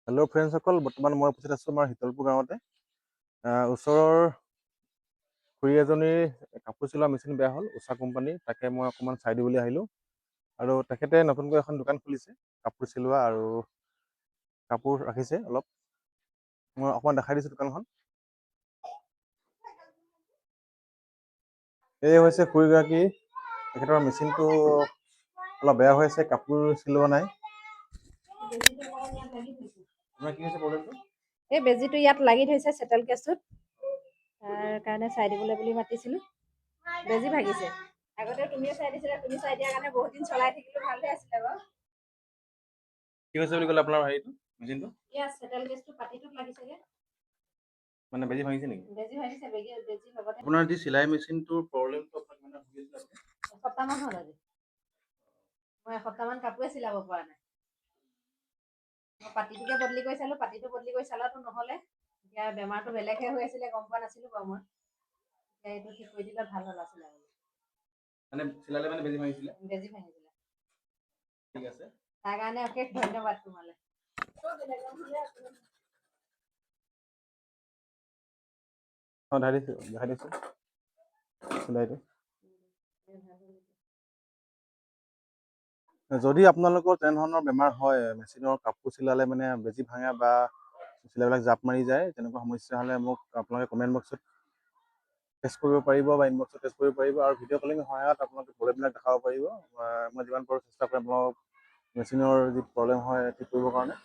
Hello' ফ্ৰেণ্ডসকল, বৰ্তমান মই উপস্থিত আছোঁ আমাৰ শীতলপুৰ গাঁৱতে। ওচৰৰ খুৰী এজনীৰ কাপোৰ চিলোৱা মেচিন বেয়া হ'ল, উষা কোম্পানী। তাকে মই অকণমান চাই দিবলৈ আহিলোঁ। আৰু তেখেতে নতুনকৈ এখন দোকান খুলিছে কাপোৰ চিলোৱা আৰু কাপোৰ ৰাখিছে অলপ। মই অকণমান দেখাই দিছোঁ দোকানখন। এই হৈছে খুৰীগৰাকী। তেখেতৰ মেচিনটো অলপ বেয়া হৈ আছে, কাপোৰ চিলোৱা নাই। আপোনাৰ কি হৈছে প্ৰব্লেমটো? এই বেজিটো ইয়াত লাগি থৈছে চেটেল কেছটোত, তাৰ কাৰণে চাই দিবলৈ বুলি মাতিছিলোঁ। বেজি ভাগিছে। আগতে তুমিয়ে চাই দিছিলা, তুমি চাই দিয়াৰ কাৰণে বহুত দিন চলাই থাকিলো, ভালে আছিলে বাৰু। কি হৈছে বুলি ক'লে আপোনাৰ হেৰিটো মেচিনটো? ইয়াত চেটেল কেছটো পাতিটোত লাগিছেগে। মানে বেজি ভাঙিছে নেকি? বেজি ভাগিছে, বেজি লগতে। আপোনাৰ যি চিলাই মেচিনটোৰ প্ৰব্লেমটো আপোনাক মানে হৈছিল? এসপ্তাহমান হ'ল আজি। মই এসপ্তাহমান কাপোৰে চিলাব পৰা নাই। মই পাতিটোকে বদলি কৰি চালোঁ, পাতিটো বদলি কৰি চালাতো নহ'লে। এতিয়া বেমাৰটো বেলেগহে হৈ আছিলে, গম পোৱা নাছিলোঁ বাৰু মই। এতিয়া এইটো ঠিক কৰি দিলে ভাল হ'ল আছিলে। মানে চিলালে মানে বেজি ভাঙিছিলে? বেজি ভাঙিছিলে। ঠিক আছে। তাৰ কাৰণে অশেষ ধন্যবাদ তোমালৈ। দেখাই দিছোঁ চিলাইটো। যদি আপোনালোকৰ তেনেধৰণৰ বেমাৰ হয়, মেচিনৰ কাপোৰ চিলালে মানে বেজি ভাঙা বা চিলাইবিলাক জাপ মাৰি যায়, তেনেকুৱা সমস্যা হ'লে মোক আপোনালোকে কমেণ্ট বক্সত টেষ্ট কৰিব পাৰিব বা ইনবক্সত টেষ্ট কৰিব পাৰিব, আৰু ভিডিঅ' কলিঙৰ সহায়ত আপোনালোকে প্ৰব্লেমবিলাক দেখাব পাৰিব। মই যিমান পাৰোঁ চেষ্টা কৰিম আপোনালোকক মেচিনৰ যি প্ৰব্লেম হয় ঠিক কৰিবৰ কাৰণে।